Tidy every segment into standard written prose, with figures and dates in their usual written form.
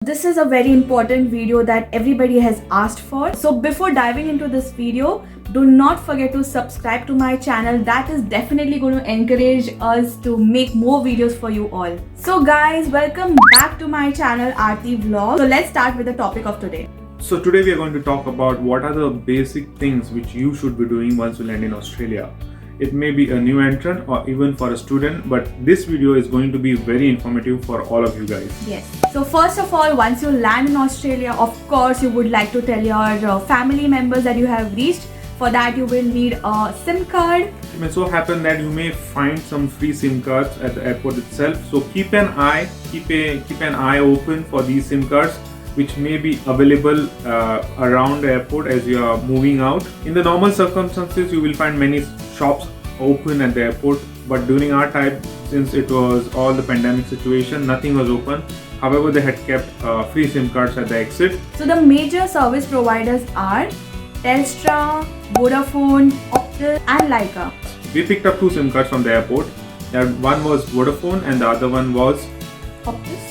this is a very important video that everybody has asked for. So before diving into this video, do not forget to subscribe to my channel. That is definitely going to encourage us to make more videos for you all. So guys, welcome back to my channel Aarti Vlog. So let's start with the topic of today. So today we are going to talk about what are the basic things which you should be doing once you land in Australia. It may be a new entrant or even for a student, but this video is going to be very informative for all of you guys. Yes. So first of all, once you land in Australia, of course you would like to tell your family members that you have reached. For that you will need a SIM card. It may so happen that you may find some free SIM cards at the airport itself. So keep an eye open for these SIM cards which may be available around the airport as you are moving out. In the normal circumstances, you will find many shops open at the airport, but during our time, since it was all the pandemic situation, nothing was open. However, they had kept free SIM cards at the exit. So the major service providers are Telstra, Vodafone, Optus and Lyca. We picked up two SIM cards from the airport. One was Vodafone and the other one was Optus?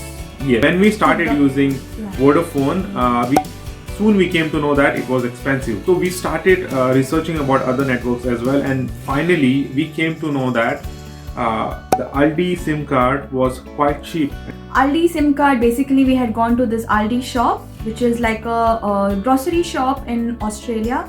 Yeah. When we started using Vodafone, we came to know that it was expensive. So we started researching about other networks as well, and finally we came to know that the Aldi SIM card was quite cheap. Aldi SIM card, basically we had gone to this Aldi shop, which is like a grocery shop in Australia.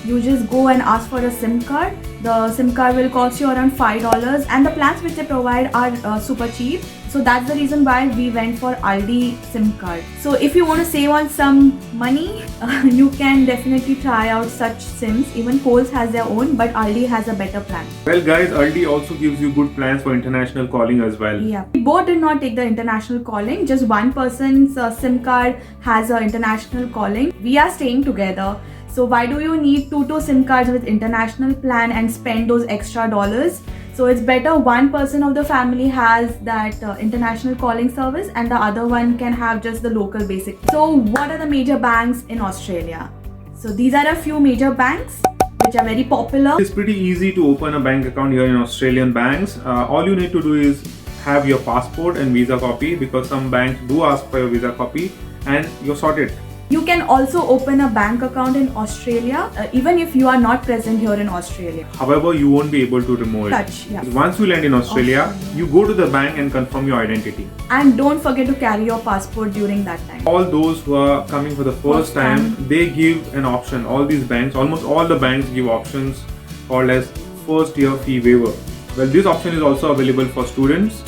You just go and ask for a SIM card. The SIM card will cost you around $5 and the plans which they provide are super cheap. So that's the reason why we went for Aldi SIM card. So if you want to save on some money, you can definitely try out such SIMs. Even Coles has their own, but Aldi has a better plan. Well guys, Aldi also gives you good plans for international calling as well. Yeah, we both did not take the international calling. Just one person's SIM card has an international calling. We are staying together. So why do you need two SIM cards with international plan and spend those extra dollars? So it's better one person of the family has that international calling service and the other one can have just the local basic. So what are the major banks in Australia? So these are a few major banks which are very popular. It's pretty easy to open a bank account here in Australian banks. All you need to do is have your passport and visa copy, because some banks do ask for your visa copy, and you're sorted. You can also open a bank account in Australia even if you are not present here in Australia. However, you won't be able to remove it. Once you land in Australia, you go to the bank and confirm your identity. And don't forget to carry your passport during that time. All those who are coming for the first time, they give an option. All these banks, almost all the banks give options called as first year fee waiver. Well, this option is also available for students.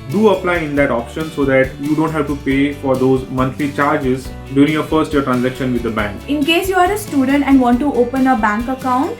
Do apply in that option so that you don't have to pay for those monthly charges during your first year transaction with the bank. In case you are a student and want to open a bank account,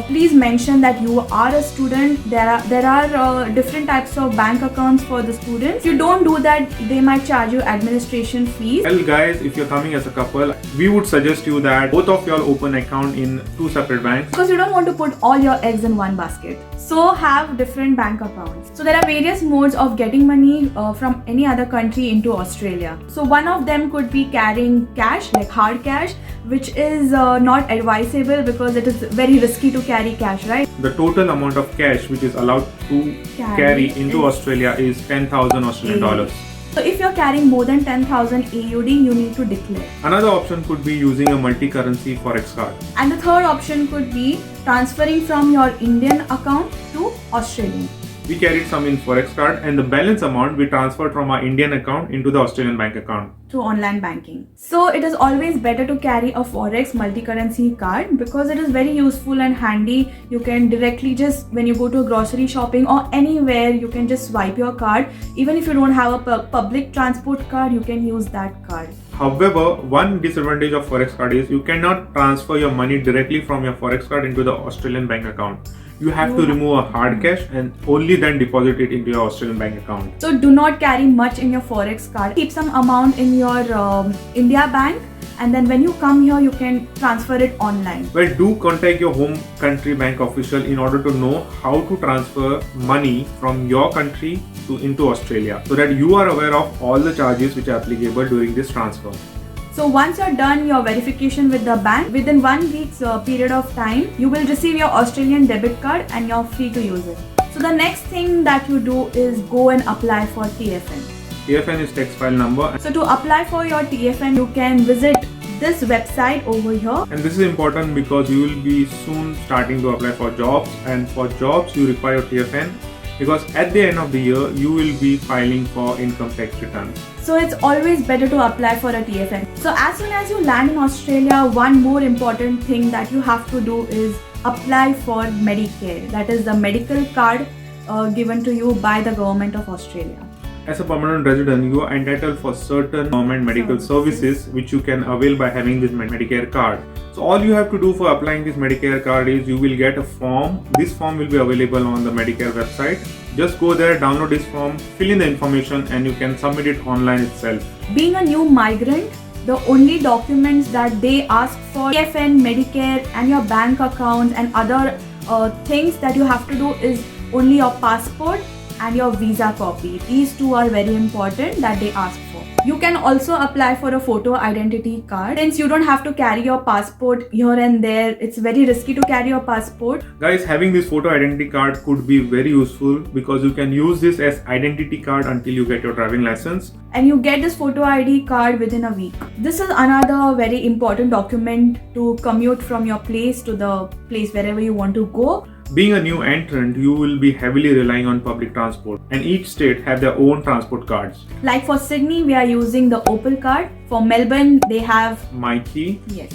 please mention that you are a student. There are different types of bank accounts for the students. If you don't do that, they might charge you administration fees. Well guys, if you're coming as a couple, we would suggest you that both of you all open account in two separate banks. Because you don't want to put all your eggs in one basket. So have different bank accounts. So there are various modes of getting money from any other country into Australia. So one of them could be carrying cash, like hard cash, which is not advisable because it is very risky to carry cash, right? The total amount of cash which is allowed to carry into Australia is 10,000 Australian dollars. So if you're carrying more than 10,000 AUD, you need to declare. Another option could be using a multi-currency forex card. And the third option could be transferring from your Indian account to Australian. We carried some in forex card, and the balance amount we transferred from our Indian account into the Australian bank account through online banking. So it is always better to carry a forex multi-currency card because it is very useful and handy. You can directly just, when you go to grocery shopping or anywhere, you can just swipe your card. Even if you don't have a public transport card, you can use that card. However, one disadvantage of forex card is you cannot transfer your money directly from your forex card into the Australian bank account. You have to remove a hard cash and only then deposit it into your Australian bank account. So do not carry much in your forex card. Keep some amount in your India bank, and then when you come here you can transfer it online. Well, do contact your home country bank official in order to know how to transfer money from your country into Australia, so that you are aware of all the charges which are applicable during this transfer. So once you're done your verification with the bank, within 1 week's period of time, you will receive your Australian debit card and you're free to use it. So the next thing that you do is go and apply for TFN. TFN is text file number. So to apply for your TFN, you can visit this website over here. And this is important because you will be soon starting to apply for jobs, and for jobs you require TFN because at the end of the year you will be filing for income tax returns. So it's always better to apply for a TFN. So as soon as you land in Australia, one more important thing that you have to do is apply for Medicare. That is the medical card given to you by the government of Australia. As a permanent resident, you are entitled for certain government medical services which you can avail by having this Medicare card. So all you have to do for applying this Medicare card is you will get a form. This form will be available on the Medicare website. Just go there, download this form, fill in the information, and you can submit it online itself. Being a new migrant, the only documents that they ask for TFN, Medicare and your bank accounts and other things that you have to do is only your passport and your visa copy. These two are very important that they ask for. You can also apply for a photo identity card. Since you don't have to carry your passport here and there, it's very risky to carry your passport. Guys, having this photo identity card could be very useful because you can use this as identity card until you get your driving license. And you get this photo ID card within a week. This is another very important document to commute from your place to the place wherever you want to go. Being a new entrant, you will be heavily relying on public transport, and each state have their own transport cards. Like for Sydney, we are using the Opal card. For Melbourne, they have Myki, yes,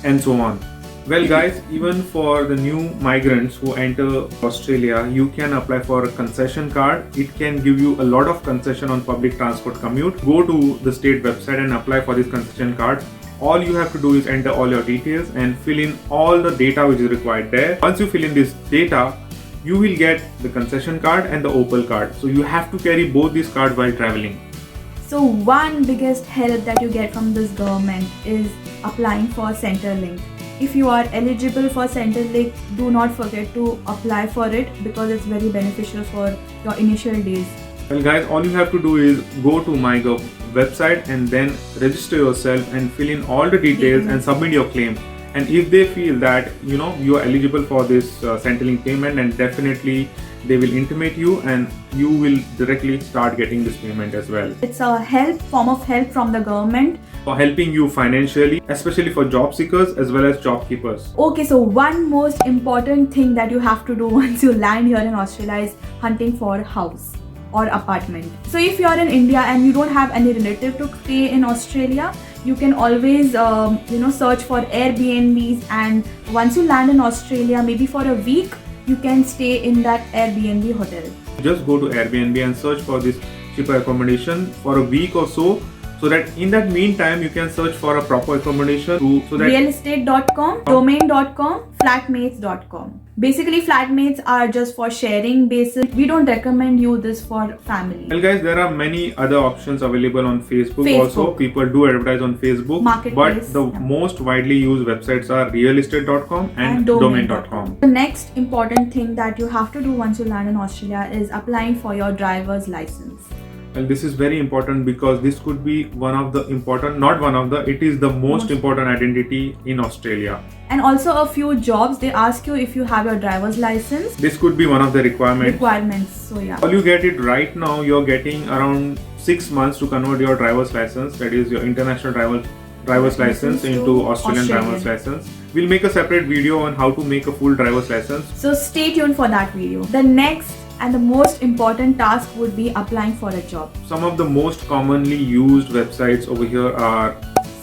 and so on. Well guys, even for the new migrants who enter Australia, you can apply for a concession card. It can give you a lot of concession on public transport commute. Go to the state website and apply for this concession card. All you have to do is enter all your details and fill in all the data which is required there. Once you fill in this data, you will get the concession card and the Opal card. So you have to carry both these cards while traveling. So one biggest help that you get from this government is applying for Centrelink. If you are eligible for Centrelink, do not forget to apply for it because it's very beneficial for your initial days. Well guys, all you have to do is go to MyGov website and then register yourself and fill in all the details and submit your claim. And if they feel that you are eligible for this Centrelink payment, and definitely they will intimate you and you will directly start getting this payment as well. It's a form of help from the government for helping you financially, especially for job seekers as well as job keepers. Okay, so one most important thing that you have to do once you land here in Australia is hunting for a house or apartment. So if you are in India and you don't have any relative to stay in Australia, you can always search for Airbnbs, and once you land in Australia, maybe for a week, you can stay in that Airbnb hotel. Just go to Airbnb and search for this cheaper accommodation for a week or so that in that meantime you can search for a proper accommodation realestate.com, domain.com, flatmates.com. Basically, flatmates are just for sharing basis. We don't recommend you this for family. Well guys, there are many other options available on Facebook. Also. People do advertise on Facebook. Marketplace, but the most widely used websites are realestate.com and domain.com. The next important thing that you have to do once you land in Australia is applying for your driver's license. Well, this is very important because this could be it is the most important identity in Australia. And also a few jobs, they ask you if you have your driver's license. This could be one of the requirements. So yeah. All you get it right now, you're getting around 6 months to convert your driver's license, that is your international driver's license into Australian driver's license. We'll make a separate video on how to make a full driver's license. So stay tuned for that video. The next and the most important task would be applying for a job. Some of the most commonly used websites over here are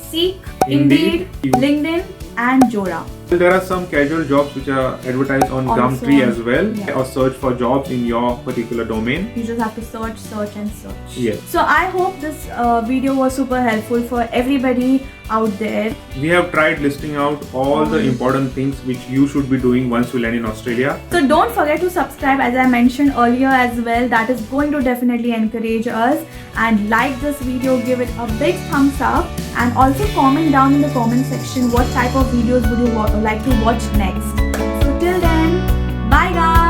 Seek, Indeed, LinkedIn and Jora. There are some casual jobs which are advertised on Gumtree as well, or search for jobs in your particular domain. You just have to search and search. Yes. So I hope this video was super helpful for everybody out there. We have tried listing out all the important things which you should be doing once you land in Australia. So don't forget to subscribe, as I mentioned earlier as well. That is going to definitely encourage us. And like this video, give it a big thumbs up, and also comment down in the comment section what type of videos would you like to watch next. So till then, bye guys.